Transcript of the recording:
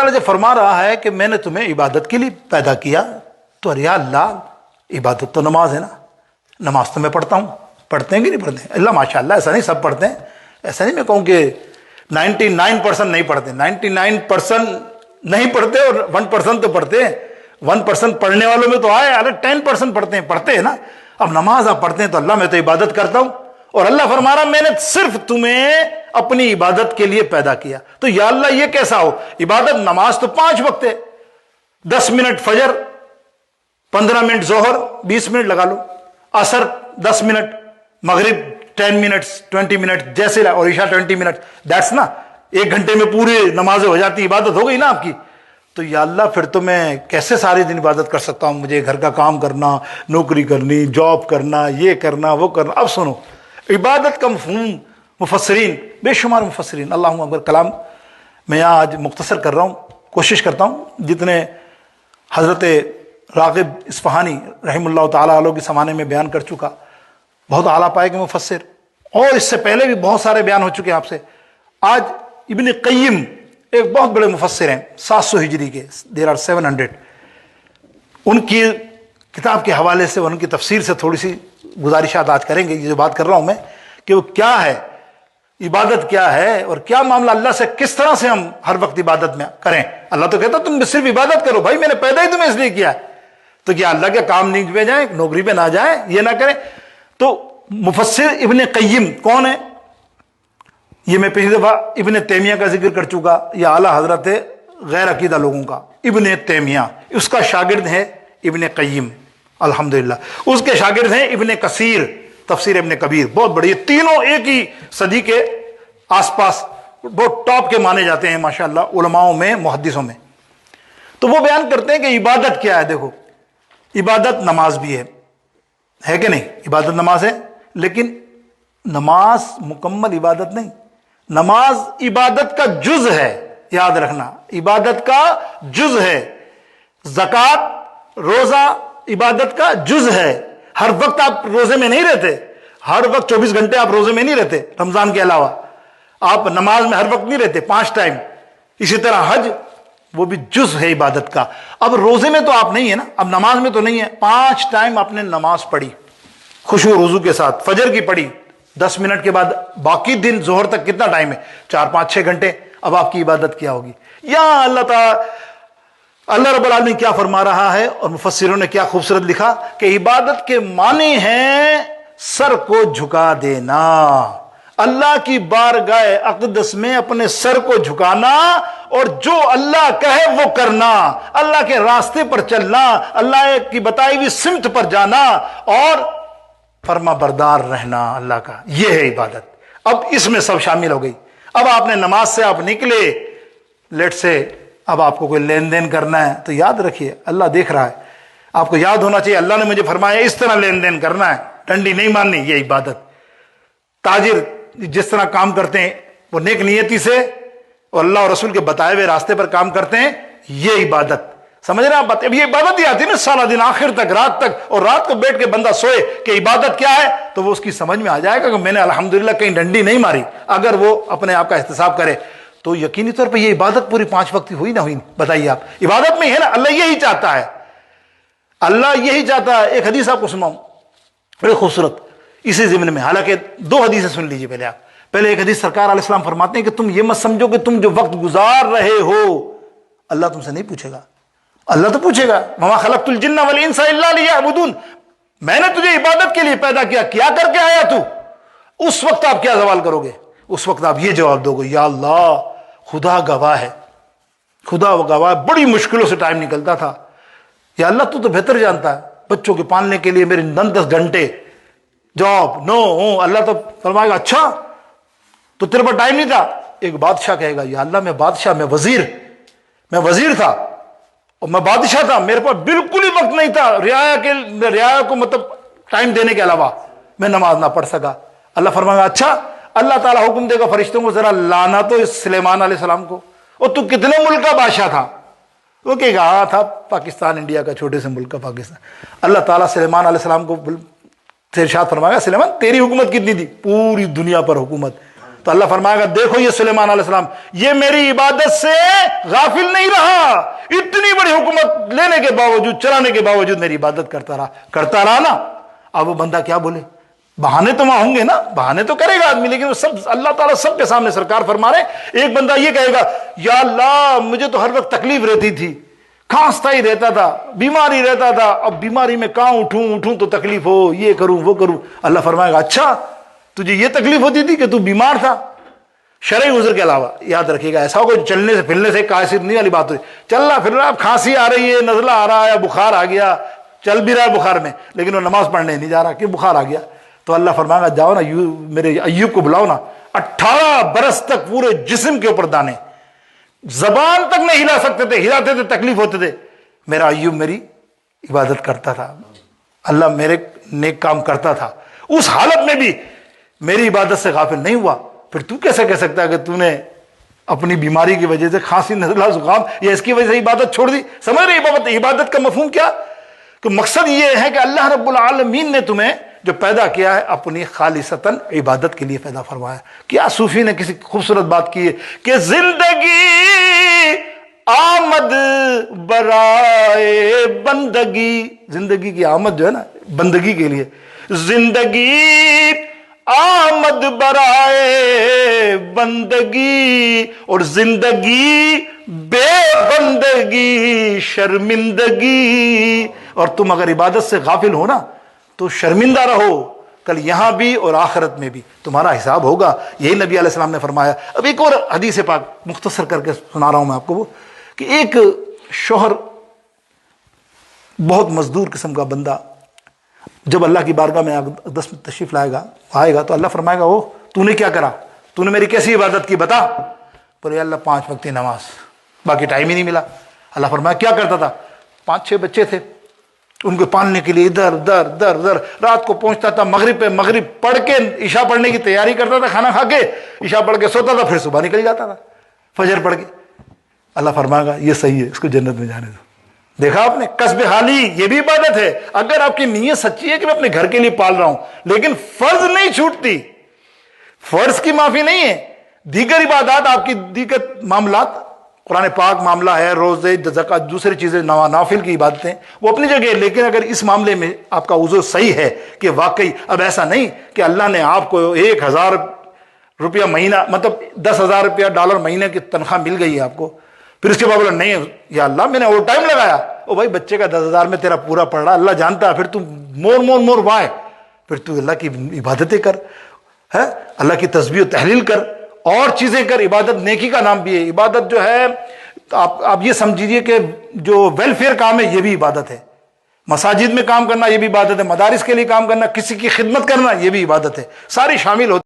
تعالیٰ جب فرما رہا ہے کہ میں نے تمہیں عبادت کے لیے پیدا کیا، تو ارے اللہ عبادت تو نماز ہے نا، نماز تو میں پڑھتا ہوں، پڑھتے ہیں کہ نہیں پڑھتے ہیں؟ اللہ ماشاء اللہ، ایسا نہیں سب پڑھتے ہیں، ایسا نہیں میں کہوں کہ 99% نہیں پڑھتے، 99% نہیں پڑھتے اور 1% تو پڑھتے ہیں۔ 1% پڑھنے والوں میں تو آئے، اگر 10% پڑھتے ہیں نا۔ اب نماز آپ پڑھتے ہیں تو اللہ میں تو عبادت کرتا ہوں، اور اللہ فرما رہا میں نے صرف تمہیں اپنی عبادت کے لیے پیدا کیا۔ تو یا اللہ یہ کیسا ہو؟ عبادت نماز تو 5 وقت ہے، 10 منٹ فجر، 15 منٹ ظہر، 20 منٹ لگا لو، عصر 10 منٹ، مغرب 10 منٹس 20 منٹ جیسے، اور عشاء 20 منٹ، دیٹس نا 1 گھنٹے میں پوری نمازیں ہو جاتی، عبادت ہو گئی نا آپ کی۔ تو یا اللہ پھر تو میں کیسے سارے دن عبادت کر سکتا ہوں؟ مجھے گھر کا کام کرنا، نوکری کرنی، جاب کرنا، یہ کرنا وہ کرنا۔ اب سنو، عبادت کا مفہوم مفسرین، بے شمار مفسرین، اللہم اکبر، کلام میں یہاں آج مختصر کر رہا ہوں، کوشش کرتا ہوں جتنے حضرت راغب اصفہانی رحم اللہ تعالیٰ علیہ کے زمانے میں بیان کر چکا، بہت اعلیٰ پائے کے مفسر، اور اس سے پہلے بھی بہت سارے بیان ہو چکے ہیں آپ سے۔ آج ابن قیم ایک بہت بڑے مفسر ہیں 700 ہجری کے، دیر آر 700، ان کی کتاب کے حوالے سے، ان کی تفسیر سے تھوڑی سی گزارشات آج کریں گے۔ یہ جو بات کر رہا ہوں میں کہ وہ کیا ہے، عبادت کیا ہے، اور کیا معاملہ اللہ سے، کس طرح سے ہم ہر وقت عبادت میں کریں۔ اللہ تو کہتا تم صرف عبادت کرو، بھائی میں نے پیدا ہی تمہیں اس لیے کیا ہے، تو کیا اللہ کے کام نہیں پہ جائیں، نوکری پہ نہ جائیں، یہ نہ کریں؟ تو مفسر ابن قیم کون ہے؟ یہ میں پچھلی دفعہ ابن تیمیہ کا ذکر کر چکا، یہ اعلیٰ حضرت غیر عقیدہ لوگوں کا ابن تیمیہ، اس کا شاگرد ہے ابن قیم الحمدللہ، اس کے شاگرد ہیں ابن کثیر، تفسیر ابن کبیر، بہت بڑی، یہ تینوں ایک ہی صدی کے آس پاس بہت ٹاپ کے مانے جاتے ہیں ماشاءاللہ علماؤں میں، محدثوں میں۔ تو وہ بیان کرتے ہیں کہ عبادت کیا ہے۔ دیکھو، عبادت نماز بھی ہے کہ نہیں؟ عبادت نماز ہے، لیکن نماز مکمل عبادت نہیں، نماز عبادت کا جز ہے، یاد رکھنا، عبادت کا جز ہے۔ زکوٰۃ، روزہ عبادت کا جز ہے۔ ہر وقت آپ روزے میں نہیں رہتے، ہر وقت 24 گھنٹے آپ روزے میں نہیں رہتے، رمضان کے علاوہ آپ نماز میں ہر وقت نہیں رہتے، 5 ٹائم۔ اسی طرح حج، وہ بھی جز ہے عبادت کا۔ اب روزے میں تو آپ نہیں ہے نا، اب نماز میں تو نہیں ہے، 5 ٹائم آپ نے نماز پڑھی خشوع و رضو کے ساتھ، فجر کی پڑھی 10 منٹ کے بعد، باقی دن ظہر تک کتنا ٹائم ہے؟ 4 5 6 گھنٹے۔ اب آپ کی عبادت کیا ہوگی؟ یا اللہ رب العالمین کیا فرما رہا ہے، اور مفسروں نے کیا خوبصورت لکھا کہ عبادت کے معنی ہیں سر کو جھکا دینا، اللہ کی بارگاہ اقدس میں اپنے سر کو جھکانا، اور جو اللہ کہے وہ کرنا، اللہ کے راستے پر چلنا، اللہ کی بتائی ہوئی سمت پر جانا، اور فرما بردار رہنا اللہ کا، یہ ہے عبادت۔ اب اس میں سب شامل ہو گئی۔ اب آپ نے نماز سے آپ نکلے، لیٹ سے اب آپ کو کوئی لین دین کرنا ہے تو یاد رکھیے اللہ دیکھ رہا ہے، آپ کو یاد ہونا چاہیے اللہ نے مجھے فرمایا اس طرح لین دین کرنا ہے، ٹنڈی نہیں ماننی، یہ عبادت۔ تاجر جس طرح کام کرتے ہیں وہ نیک نیتی سے اور اللہ اور رسول کے بتائے ہوئے راستے پر کام کرتے ہیں، یہ عبادت۔ سمجھ رہے ہیں آپ؟ اب یہ عبادت ہی آتی ہے نا، سارا دن آخر تک، رات تک، اور رات کو بیٹھ کے بندہ سوئے کہ عبادت کیا ہے، تو وہ اس کی سمجھ میں آ جائے گا کہ میں نے الحمدللہ کہیں ڈنڈی نہیں ماری۔ اگر وہ اپنے آپ کا احتساب کرے تو یقینی طور پہ یہ عبادت پوری 5 وقت ہوئی نہ ہوئی؟ بتائیے آپ، عبادت میں ہے نا، اللہ یہی چاہتا ہے، اللہ یہی چاہتا ہے۔ ایک حدیث آپ کو سناؤں بڑی خوبصورت اسی ضمن میں، حالانکہ 2 حدیثیں سن لیجیے پہلے آپ۔ پہلے ایک حدیث سرکار علیہ السلام فرماتے ہیں کہ تم یہ مت سمجھو کہ تم جو وقت گزار رہے ہو اللہ تم سے نہیں پوچھے گا، اللہ تو پوچھے گا، وما خلقت الجن والانس الا لیعبدون، میں نے تجھے عبادت کے لیے پیدا کیا کر کے آیا تو؟ اس وقت آپ کیا سوال کرو گے؟ اس وقت آپ یہ جواب دو گے، یا اللہ خدا گواہ ہے، خدا گواہ، بڑی مشکلوں سے ٹائم نکلتا تھا، یا اللہ تو بہتر جانتا ہے، بچوں کے پالنے کے لیے میرے 9-10 گھنٹے جاب نو، اللہ تو فرمائے گا اچھا تو تیرے پر ٹائم نہیں تھا۔ ایک بادشاہ کہے گا یا اللہ میں بادشاہ، میں وزیر تھا اور میں بادشاہ تھا، میرے پاس بالکل ہی وقت نہیں تھا رعایا کو مطلب ٹائم دینے کے علاوہ، میں نماز نہ پڑھ سکا۔ اللہ فرمائے گا اچھا، اللہ تعالیٰ حکم دے گا فرشتوں کو ذرا لانا تو اس سلیمان علیہ السلام کو، اور تو کتنے ملک کا بادشاہ تھا؟ وہ کہے گا ہاں تھا پاکستان، انڈیا کا چھوٹے سے ملک کا پاکستان۔ اللہ تعالیٰ سلیمان علیہ السلام کو ارشاد فرمائے گا سلیمان تیری حکومت کتنی تھی؟ پوری دنیا پر حکومت، تو اللہ فرمائے گا دیکھو یہ سلیمان علیہ السلام یہ میری عبادت سے غافل نہیں رہا، اتنی بڑی حکومت لینے کے باوجود، چلانے کے باوجود میری عبادت کرتا رہا نا۔ اب وہ بندہ کیا بولے؟ بہانے تو وہاں ہوں گے نا، بہانے تو کرے گا آدمی، لیکن وہ سب اللہ تعالیٰ سب کے سامنے سرکار فرما رہے، ایک بندہ یہ کہے گا یا اللہ مجھے تو ہر وقت تکلیف رہتی تھی، کھانستا ہی رہتا تھا، بیماری رہتا تھا، اب بیماری میں کہاں اٹھوں تو تکلیف ہو، یہ کروں وہ کروں۔ اللہ فرمائے گا اچھا تجھے یہ تکلیف ہوتی تھی کہ تو بیمار تھا؟ شرعی عذر کے علاوہ یاد رکھیے گا، ایسا ہوگا چلنے سے پھرنے سے قاصر نہیں والی بات ہوئی، چل رہا پھر رہا، کھانسی آ رہی ہے، نزلہ آ رہا ہے، بخار آ گیا، چل بھی رہا ہے بخار میں، لیکن وہ نماز پڑھنے نہیں جا رہا کہ بخار آ گیا، تو اللہ فرمائے گا جاؤ نا میرے ایوب کو بلاؤ نا، 18 برس تک پورے جسم کے اوپر دانے، زبان تک نہیں ہلا سکتے تھے، ہلاتے تھے تکلیف ہوتے تھے، میرا ایوب میری عبادت کرتا تھا، اللہ میرے نیک کام کرتا تھا، اس حالت میں بھی میری عبادت سے غافل نہیں ہوا۔ پھر تو کیسے کہہ سکتا ہے کہ تو نے اپنی بیماری کی وجہ سے کھانسی نزلہ زکام یا اس کی وجہ سے عبادت چھوڑ دی؟ سمجھ رہے عبادت کا مفہوم کیا؟ کہ مقصد یہ ہے کہ اللہ رب العالمین نے تمہیں جو پیدا کیا ہے اپنی خالصتاً عبادت کے لیے پیدا فرمایا۔ کیا صوفی نے کسی خوبصورت بات کی ہے کہ زندگی آمد برائے بندگی، زندگی کی آمد جو ہے نا بندگی کے لیے، زندگی آمد برائے بندگی اور زندگی بے بندگی شرمندگی، اور تم اگر عبادت سے غافل ہو نا تو شرمندہ رہو، کل یہاں بھی اور آخرت میں بھی تمہارا حساب ہوگا، یہی نبی علیہ السلام نے فرمایا۔ اب ایک اور حدیث پاک مختصر کر کے سنا رہا ہوں میں آپ کو، وہ کہ ایک شوہر بہت مزدور قسم کا بندہ جب اللہ کی بارگاہ میں اقدس میں تشریف آئے گا تو اللہ فرمائے گا وہ تو نے کیا کرا، تو نے میری کیسی عبادت کی بتا؟ بولے اللہ 5 وقت نماز، باقی ٹائم ہی نہیں ملا۔ اللہ فرمایا کیا کرتا تھا؟ 5-6 بچے تھے، ان کو پالنے کے لیے ادھر ادھر رات کو پہنچتا تھا، مغرب پڑھ کے عشاء پڑھنے کی تیاری کرتا تھا، کھانا کھا کے عشاء پڑھ کے سوتا تھا، پھر صبح نکل جاتا تھا فجر پڑھ کے۔ اللہ فرمائے گا یہ صحیح ہے، اس کو جنت میں جانے دو۔ دیکھا آپ نے، کسب حالی یہ بھی عبادت ہے۔ اگر آپ کی نیت سچی ہے کہ میں اپنے گھر کے لیے پال رہا ہوں لیکن فرض نہیں چھوٹتی، فرض کی معافی نہیں ہے، دیگر عبادات آپ کی دیگر معاملات، قرآن پاک معاملہ ہے، روزے زکوٰۃ دوسری چیزیں نوافل کی عبادتیں وہ اپنی جگہ، لیکن اگر اس معاملے میں آپ کا عذر صحیح ہے کہ واقعی اب ایسا نہیں کہ اللہ نے آپ کو 1000 روپیہ مہینہ مطلب $10,000 مہینے کی تنخواہ مل گئی ہے آپ کو، پھر اس کے بعد بولا نہیں یا اللہ میں نے اوور ٹائم لگایا، او بھائی بچے کا 10,000 میں تیرا پورا پڑ رہا، اللہ جانتا ہے، پھر تو مور وائے، پھر تو اللہ کی عبادتیں کر، ہے اللہ کی تسبیح و تحلیل کر، اور چیزیں کر۔ عبادت نیکی کا نام بھی ہے، عبادت جو ہے آپ یہ سمجھیے کہ جو ویلفیئر کام ہے یہ بھی عبادت ہے، مساجد میں کام کرنا یہ بھی عبادت ہے، مدارس کے لیے کام کرنا، کسی کی خدمت کرنا یہ بھی عبادت ہے، ساری شامل ہوتی